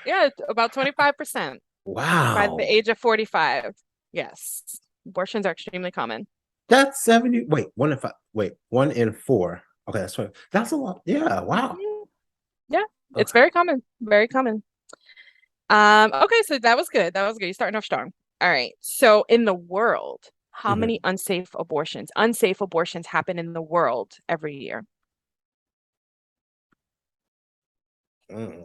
[SPEAKER 2] yeah, about 25%.
[SPEAKER 1] Wow.
[SPEAKER 2] By the age of 45. Yes, abortions are extremely common.
[SPEAKER 1] That's 70. Wait, 1 in 5. Wait, 1 in 4. Okay, that's right. That's a lot. Yeah. Wow.
[SPEAKER 2] Yeah, it's very common. Very common. Okay, so that was good. You're starting off strong. All right. So in the world, how many unsafe abortions happen in the world every year?
[SPEAKER 1] Mm,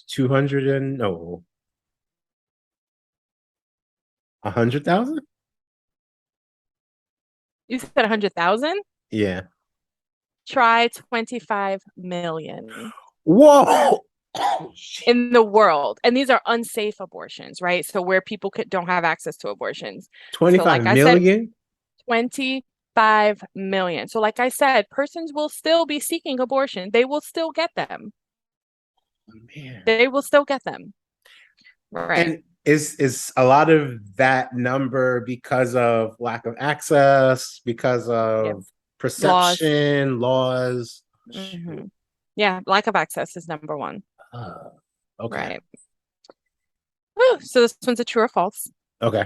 [SPEAKER 1] 200 and no, 100,000.
[SPEAKER 2] You said 100,000?
[SPEAKER 1] Yeah.
[SPEAKER 2] Try 25 million
[SPEAKER 1] Whoa. Oh, shit.
[SPEAKER 2] in the world. And these are unsafe abortions, right? So where people don't have access to abortions. So
[SPEAKER 1] 25
[SPEAKER 2] like I said,
[SPEAKER 1] million?
[SPEAKER 2] 25 million. So like I said, persons will still be seeking abortion. They will still get them.
[SPEAKER 1] Man.
[SPEAKER 2] They will still get them. Right.
[SPEAKER 1] And is a lot of that number because of lack of access, because
[SPEAKER 2] Yep.
[SPEAKER 1] of
[SPEAKER 2] Laws.
[SPEAKER 1] perception, laws?
[SPEAKER 2] Hmm.
[SPEAKER 1] Shoot.
[SPEAKER 2] Yeah, lack of access is number one.
[SPEAKER 1] Uh, okay.
[SPEAKER 2] Right. Whew. So this one's a true or false.
[SPEAKER 1] Okay.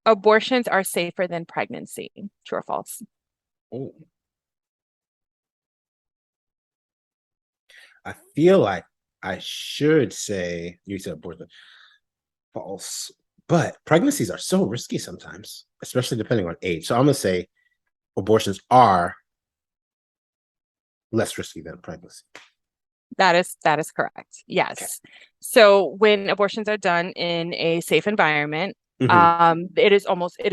[SPEAKER 2] Abortions are safer than pregnancy. True or false?
[SPEAKER 1] Ooh. I feel like I should say you said abortion. False. But pregnancies are so risky sometimes, especially depending on age. So I'm gonna say abortions are less risky than pregnancy.
[SPEAKER 2] That is correct.
[SPEAKER 1] Okay.
[SPEAKER 2] Yes. So when abortions are done in a safe environment,
[SPEAKER 1] Mm-hmm.
[SPEAKER 2] it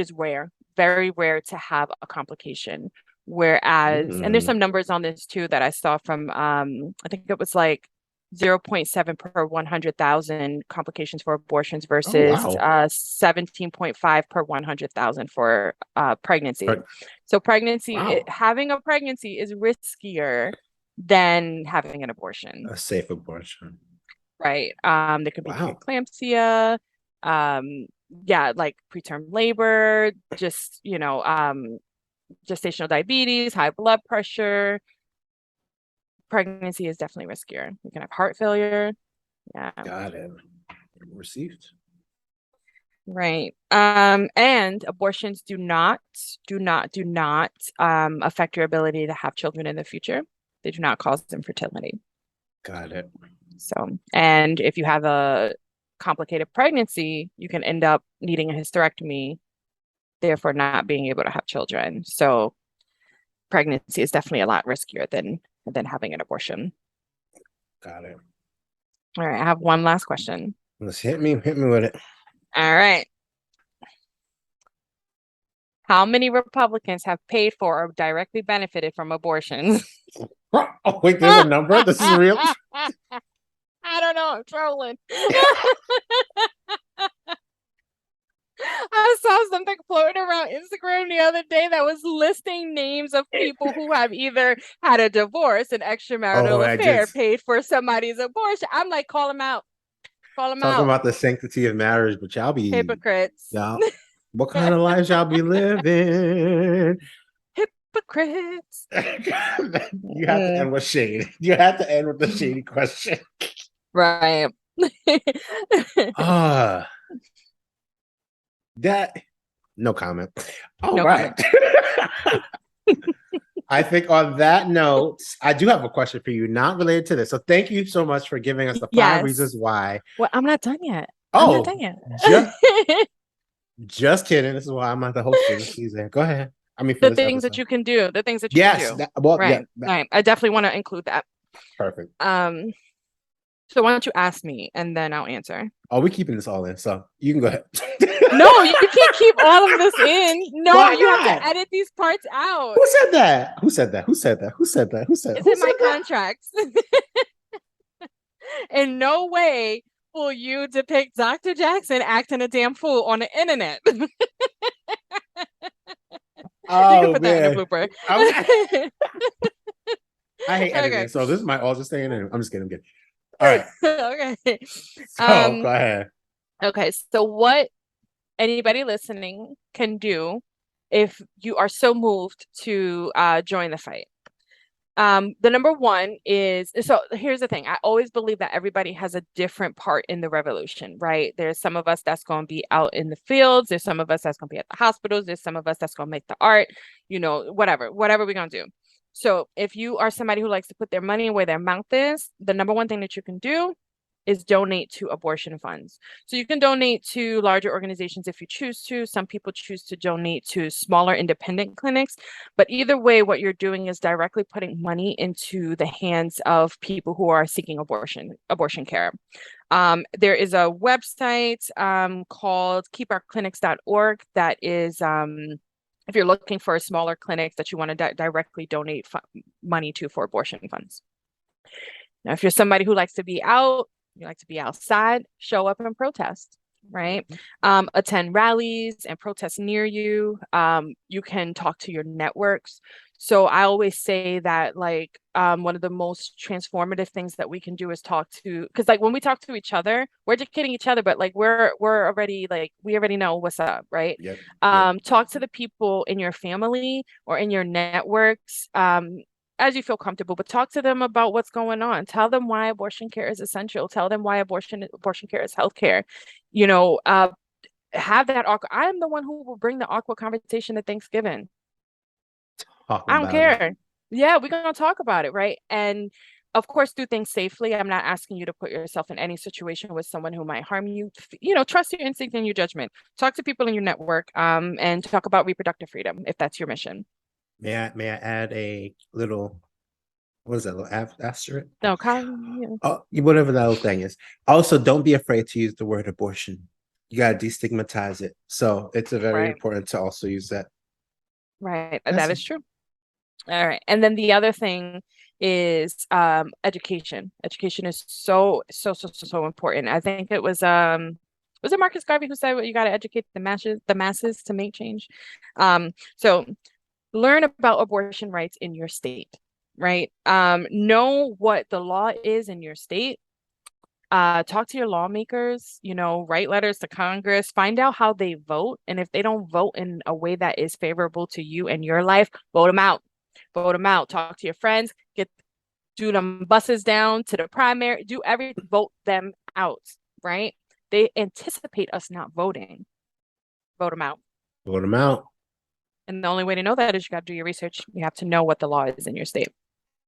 [SPEAKER 2] is rare, very rare to have a complication. Whereas, and there's
[SPEAKER 1] Mm.
[SPEAKER 2] some numbers on this too that I saw from I think it was like 0.7 per 100,000 complications for abortions
[SPEAKER 1] Oh
[SPEAKER 2] versus
[SPEAKER 1] wow.
[SPEAKER 2] 17.5 per 100,000 for pregnancy.
[SPEAKER 1] Preg-
[SPEAKER 2] So pregnancy,
[SPEAKER 1] wow.
[SPEAKER 2] having a pregnancy is riskier than having an abortion,
[SPEAKER 1] A safe abortion.
[SPEAKER 2] right? There could be
[SPEAKER 1] Wow.
[SPEAKER 2] preeclampsia, yeah, like preterm labor, just, gestational diabetes, high blood pressure. Pregnancy is definitely riskier. You can have heart failure. Yeah,
[SPEAKER 1] Got it. Received.
[SPEAKER 2] right. And abortions do not affect your ability to have children in the future. They do not cause infertility.
[SPEAKER 1] Got it.
[SPEAKER 2] So, and if you have a complicated pregnancy, you can end up needing a hysterectomy, therefore not being able to have children. So, pregnancy is definitely a lot riskier than having an abortion.
[SPEAKER 1] Got it.
[SPEAKER 2] All right, I have one last question.
[SPEAKER 1] Let's hit me with it.
[SPEAKER 2] All right. How many Republicans have paid for or directly benefited from abortions?
[SPEAKER 1] Oh wait, there's a number. This is real.
[SPEAKER 2] I don't know. I'm trolling. I saw something floating around Instagram the other day that was listing names of people who have either had a divorce, an
[SPEAKER 1] Oh,
[SPEAKER 2] extramarital
[SPEAKER 1] I
[SPEAKER 2] affair,
[SPEAKER 1] just
[SPEAKER 2] paid for somebody's abortion. I'm like, call them out. Call them
[SPEAKER 1] talking
[SPEAKER 2] out.
[SPEAKER 1] about the sanctity of marriage, but
[SPEAKER 2] Hypocrites.
[SPEAKER 1] y'all, what kind of lives y'all be living?
[SPEAKER 2] Hypocrites.
[SPEAKER 1] You have to end with shade. You have to end with the shady question.
[SPEAKER 2] Right.
[SPEAKER 1] Ah, that no comment. All
[SPEAKER 2] No
[SPEAKER 1] right.
[SPEAKER 2] comment.
[SPEAKER 1] I think on that note, I do have a question for you, not related to this. So thank you so much for giving us the 5 reasons
[SPEAKER 2] Yes.
[SPEAKER 1] why.
[SPEAKER 2] Well, I'm not done yet. I'm not
[SPEAKER 1] Oh,
[SPEAKER 2] done yet.
[SPEAKER 1] just kidding. This is why I'm not the host for this season. Go ahead. I mean, for
[SPEAKER 2] The
[SPEAKER 1] this
[SPEAKER 2] things that
[SPEAKER 1] episode.
[SPEAKER 2] you can do, the things that you can
[SPEAKER 1] Yes.
[SPEAKER 2] do.
[SPEAKER 1] Well, yeah.
[SPEAKER 2] Right. Right. I definitely want to include that.
[SPEAKER 1] Perfect.
[SPEAKER 2] So why don't you ask me and then I'll answer.
[SPEAKER 1] Oh, we're keeping this all in, so you can go ahead.
[SPEAKER 2] No, you can't keep all of this in. No,
[SPEAKER 1] Why
[SPEAKER 2] you have
[SPEAKER 1] not?
[SPEAKER 2] to edit these parts out.
[SPEAKER 1] Who said that? Who said that? Who said that? Who said that? Who said?
[SPEAKER 2] It's
[SPEAKER 1] Who
[SPEAKER 2] in
[SPEAKER 1] said
[SPEAKER 2] my
[SPEAKER 1] that?
[SPEAKER 2] contracts. In no way will you depict Dr. Jackson acting a damn fool on the internet. You can
[SPEAKER 1] Oh
[SPEAKER 2] put that in a
[SPEAKER 1] man.
[SPEAKER 2] blooper.
[SPEAKER 1] Okay. I hate editing,
[SPEAKER 2] Okay.
[SPEAKER 1] so this might all just stay in. I'm just kidding. I'm kidding. All right.
[SPEAKER 2] Okay.
[SPEAKER 1] So go ahead.
[SPEAKER 2] Okay. So what anybody listening can do if you are so moved to join the fight. The number one is, so here's the thing. I always believe that everybody has a different part in the revolution, right? There's some of us that's going to be out in the fields. There's some of us that's going to be at the hospitals. There's some of us that's going to make the art, whatever we're going to do. So if you are somebody who likes to put their money where their mouth is, the number one thing that you can do is donate to abortion funds. So you can donate to larger organizations if you choose to. Some people choose to donate to smaller independent clinics. But either way, what you're doing is directly putting money into the hands of people who are seeking abortion care. There is a website called keepourclinics.org that is, if you're looking for a smaller clinic that you want to directly donate money to for abortion funds. Now, if you're somebody who likes to be out, you like to be outside, show up and protest, right? Attend rallies and protests near you. You can talk to your networks. So I always say that like one of the most transformative things that we can do is talk to, because like when we talk to each other, we're educating each other, but like we're already like we already know what's up, right? Talk to the people in your family or in your networks. As you feel comfortable, but talk to them about what's going on. Tell them why abortion care is essential. Tell them why abortion care is healthcare. You know, have that awkward. I am the one who will bring the awkward conversation to Thanksgiving. I don't care. Yeah, we're gonna talk about it, right? And of course, do things safely. I'm not asking you to put yourself in any situation with someone who might harm you. You know, trust your instinct and your judgment. Talk to people in your network, and talk about reproductive freedom if that's your mission.
[SPEAKER 1] May I add a little, what is that, little asterisk?
[SPEAKER 2] No,
[SPEAKER 1] Oh, whatever that little thing is. Also, don't be afraid to use the word abortion. You got to destigmatize it. So it's very important to also use that.
[SPEAKER 2] Right. That is true. All right. And then the other thing is education. Education is so important. I think it was Marcus Garvey who said, well, you got to educate the masses to make change. So learn about abortion rights in your state, right? Know what the law is in your state. Talk to your lawmakers, you know, write letters to Congress, find out how they vote. And if they don't vote in a way that is favorable to you and your life, vote them out. Vote them out. Talk to your friends, do them buses down to the primary, do everything, vote them out, right? They anticipate us not voting. Vote them out.
[SPEAKER 1] Vote them out.
[SPEAKER 2] And the only way to know that is you got to do your research. You have to know what the law is in your state.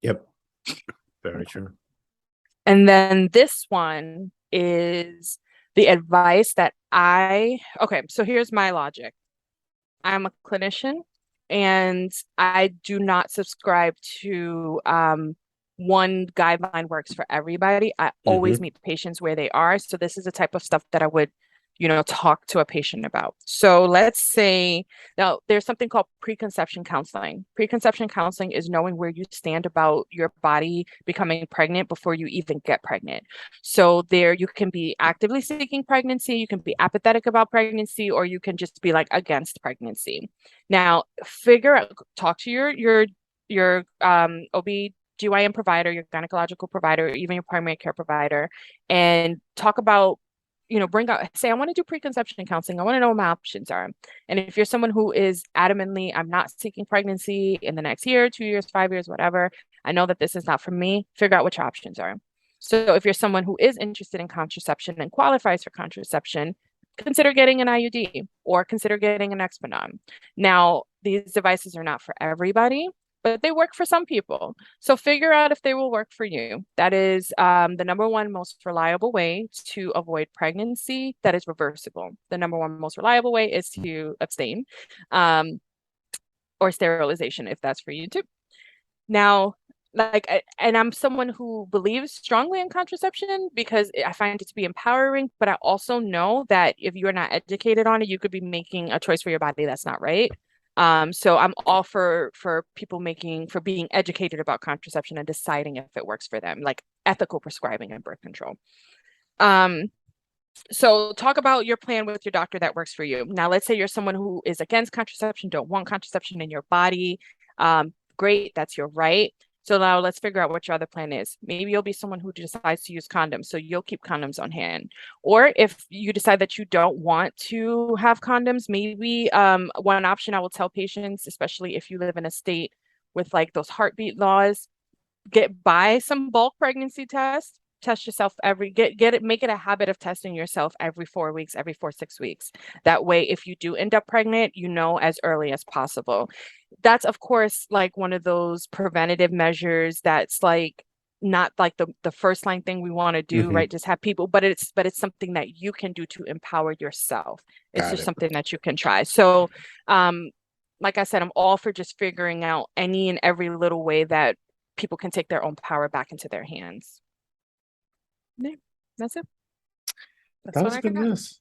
[SPEAKER 1] Yep. Very true.
[SPEAKER 2] And then this one is the advice that okay, so here's my logic. I'm a clinician and I do not subscribe to one guideline works for everybody. I always meet patients where they are. So this is the type of stuff that I would, you know, talk to a patient about. So let's say now there's something called preconception counseling. Preconception counseling is knowing where you stand about your body becoming pregnant before you even get pregnant. So there you can be actively seeking pregnancy, you can be apathetic about pregnancy, or you can just be like against pregnancy. Now, talk to your OB/GYN provider, your gynecological provider, even your primary care provider, and talk about, you know, say, I want to do preconception counseling. I want to know what my options are. And if you're someone who is adamantly, I'm not seeking pregnancy in the next year, 2 years, 5 years, whatever, I know that this is not for me, figure out what your options are. So if you're someone who is interested in contraception and qualifies for contraception, consider getting an IUD or consider getting an Expanon. Now, these devices are not for everybody, but they work for some people. So figure out if they will work for you. That is the number one most reliable way to avoid pregnancy that is reversible. The number one most reliable way is to abstain or sterilization, if that's for you too. Now, and I'm someone who believes strongly in contraception because I find it to be empowering, but I also know that if you are not educated on it, you could be making a choice for your body that's not right. So I'm all for people for being educated about contraception and deciding if it works for them, like ethical prescribing and birth control. So talk about your plan with your doctor that works for you. Now, let's say you're someone who is against contraception, don't want contraception in your body. Great, that's your right. So now let's figure out what your other plan is. Maybe you'll be someone who decides to use condoms, so you'll keep condoms on hand. Or if you decide that you don't want to have condoms, maybe one option I will tell patients, especially if you live in a state with like those heartbeat laws, buy some bulk pregnancy tests. Test yourself make it a habit of testing yourself every 4 weeks, every 6 weeks. That way, if you do end up pregnant, you know as early as possible. That's, of course, like one of those preventative measures that's like not like the first line thing we want to do, right? Just have people, but it's something that you can do to empower yourself. It's
[SPEAKER 1] Got
[SPEAKER 2] just
[SPEAKER 1] it.
[SPEAKER 2] something that you can try. So, like I said, I'm all for just figuring out any and every little way that people can take their own power back into their hands. Yeah, that's it. That's
[SPEAKER 1] That
[SPEAKER 2] what
[SPEAKER 1] was
[SPEAKER 2] I
[SPEAKER 1] good
[SPEAKER 2] got.
[SPEAKER 1] news.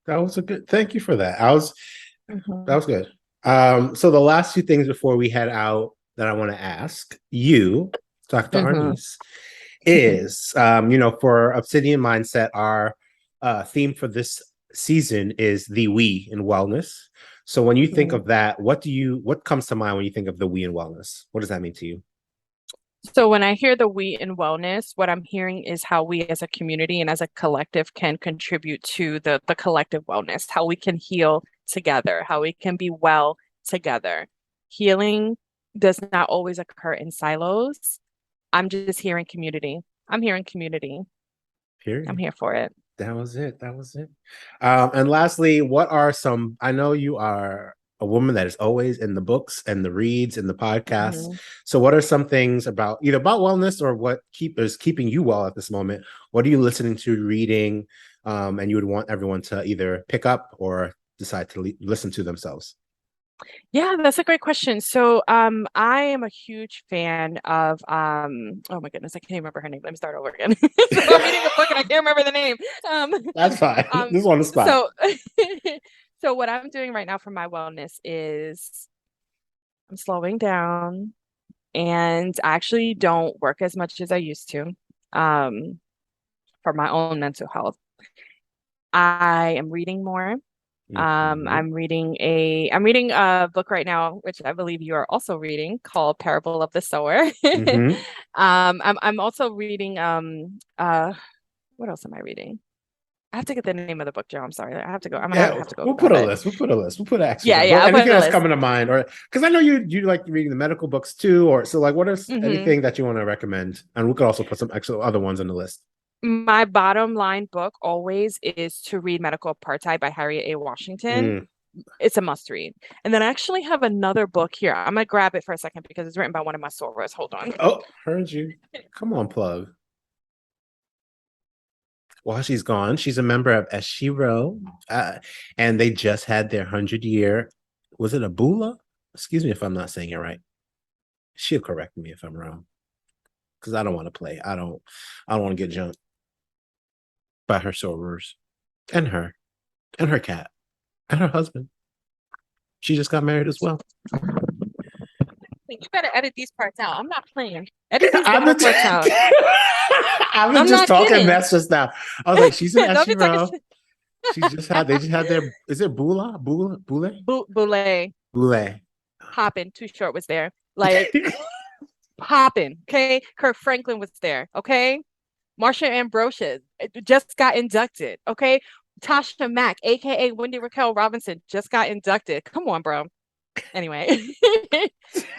[SPEAKER 1] That was a good. Thank you for that. That
[SPEAKER 2] Mhm.
[SPEAKER 1] was good. So the last two things before we head out that I want to ask you, Dr.
[SPEAKER 2] Mhm.
[SPEAKER 1] Arnice, is for Obsidian Mindset, our theme for this season is the we in wellness. So when you think
[SPEAKER 2] Mhm.
[SPEAKER 1] of that, what comes to mind when you think of the we in wellness? What does that mean to you?
[SPEAKER 2] So when I hear the we in wellness, what I'm hearing is how we as a community and as a collective can contribute to the collective wellness, how we can heal together, how we can be well together. Healing does not always occur in silos. I'm just hearing community. I'm hearing community. I'm
[SPEAKER 1] Period.
[SPEAKER 2] here for it.
[SPEAKER 1] That was it. That was it. And lastly, what are some? I know you are a woman that is always in the books and the reads and the podcasts.
[SPEAKER 2] Mhm.
[SPEAKER 1] So, what are some things about either about wellness or what is keeping you well at this moment? What are you listening to, reading, and you would want everyone to either pick up or decide to listen to themselves?
[SPEAKER 2] Yeah, that's a great question. So, I am a huge fan of, oh my goodness, I can't remember her name. Let me start over again. So I'm reading a book and I can't remember the name. Um,
[SPEAKER 1] That's fine.
[SPEAKER 2] um,
[SPEAKER 1] This is on the spot.
[SPEAKER 2] so, so what I'm doing right now for my wellness is I'm slowing down and I actually don't work as much as I used to, um, for my own mental health. I am reading more.
[SPEAKER 1] Mhm.
[SPEAKER 2] I'm reading a book right now, which I believe you are also reading, called Parable of the Sower.
[SPEAKER 1] Mhm.
[SPEAKER 2] I'm also reading what else am I reading? I have to get the name of the book, Joe. I'm sorry. I have to go. I'm gonna
[SPEAKER 1] Yeah,
[SPEAKER 2] have to go
[SPEAKER 1] we'll put
[SPEAKER 2] grab
[SPEAKER 1] a
[SPEAKER 2] it.
[SPEAKER 1] list. We'll put a list. We'll put an extra
[SPEAKER 2] Yeah,
[SPEAKER 1] book.
[SPEAKER 2] yeah,
[SPEAKER 1] But
[SPEAKER 2] I'll put it
[SPEAKER 1] anything
[SPEAKER 2] in the
[SPEAKER 1] that's
[SPEAKER 2] list.
[SPEAKER 1] coming to mind, or because I know you like reading the medical books too, or so like what is
[SPEAKER 2] Hmm.
[SPEAKER 1] anything that you want to recommend? And we could also put some extra other ones on the list.
[SPEAKER 2] My bottom line book always is to read Medical Apartheid by Harriet A. Washington.
[SPEAKER 1] Mm.
[SPEAKER 2] It's a must read. And then I actually have another book here. I'm gonna grab it for a second because it's written by one of my sorors. Hold on.
[SPEAKER 1] Oh, heard you. Come on, plug. While she's gone, she's a member of Eshiro, and they just had their 100 year. Was it a bula? Excuse me if I'm not saying it right. She'll correct me if I'm wrong because I don't want to play. I don't want to get jumped by her sorors and her cat and her husband. She just got married as well.
[SPEAKER 2] You better edit these parts out. I'm not playing. Edit these
[SPEAKER 1] I've
[SPEAKER 2] bad
[SPEAKER 1] been,
[SPEAKER 2] parts out.
[SPEAKER 1] I've been
[SPEAKER 2] I'm
[SPEAKER 1] just
[SPEAKER 2] not
[SPEAKER 1] talking
[SPEAKER 2] kidding.
[SPEAKER 1] mess just now. I was like, she's an
[SPEAKER 2] Don't be talking
[SPEAKER 1] Eshiro.
[SPEAKER 2] shit.
[SPEAKER 1] They just had their, is it Bule?
[SPEAKER 2] Boulay,
[SPEAKER 1] Bule.
[SPEAKER 2] Poppin, Too Short was there. Like popping. Okay. Kirk Franklin was there. Okay. Marsha Ambrosius just got inducted. Okay. Tasha Mack, aka Wendy Raquel Robinson, just got inducted. Come on, bro. Anyway,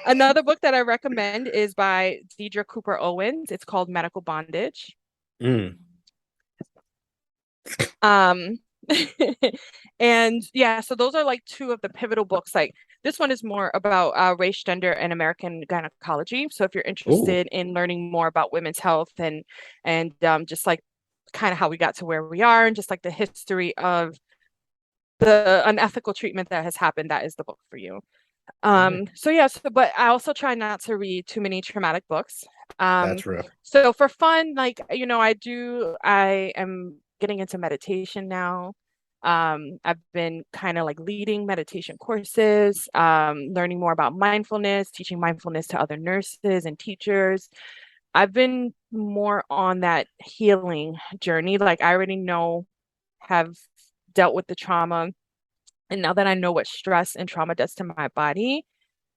[SPEAKER 2] another book that I recommend is by Deidre Cooper Owens. It's called Medical Bondage.
[SPEAKER 1] Mm,
[SPEAKER 2] Um, and yeah, so those are like two of the pivotal books. Like this one is more about race, gender, and American gynecology. So if you're
[SPEAKER 1] oh,
[SPEAKER 2] interested in learning more about women's health and just like kind of how we got to where we are and just like the history of the unethical treatment that has happened, that is the book for you.
[SPEAKER 1] okay.
[SPEAKER 2] So yeah, so, but I also try not to read too many traumatic books. Um,
[SPEAKER 1] That's real.
[SPEAKER 2] so for fun, like, I am getting into meditation now. I've been kind of like leading meditation courses, learning more about mindfulness, teaching mindfulness to other nurses and teachers. I've been more on that healing journey. Like I already have dealt with the trauma. And now that I know what stress and trauma does to my body,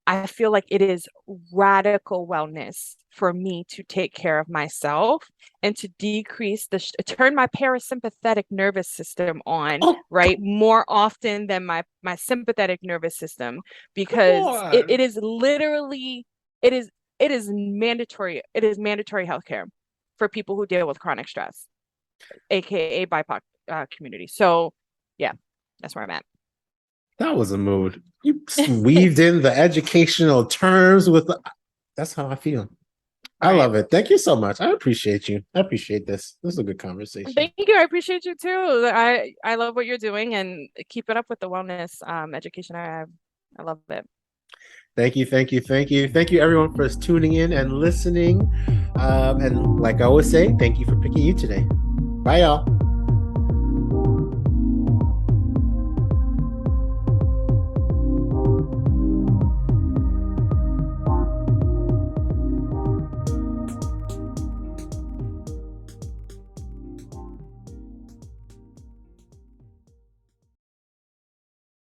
[SPEAKER 2] I feel like it is radical wellness for me to take care of myself and to decrease turn my parasympathetic nervous system on,
[SPEAKER 1] Oh,
[SPEAKER 2] right? More often than my sympathetic nervous system,
[SPEAKER 1] come
[SPEAKER 2] because it
[SPEAKER 1] on.
[SPEAKER 2] is literally, it is, it is mandatory healthcare for people who deal with chronic stress, aka BIPOC community. So yeah, that's where I'm at.
[SPEAKER 1] That was a mood. You weaved in the educational terms with that's how I feel. I love it. Thank you so much. I appreciate you. I appreciate this. This is a good conversation.
[SPEAKER 2] Thank you. I appreciate you too. I love what you're doing and keep it up with the wellness education. I love it.
[SPEAKER 1] Thank you, thank you, thank you. Thank you, everyone, for tuning in and listening. And like I always say, thank you for picking you today. Bye, y'all.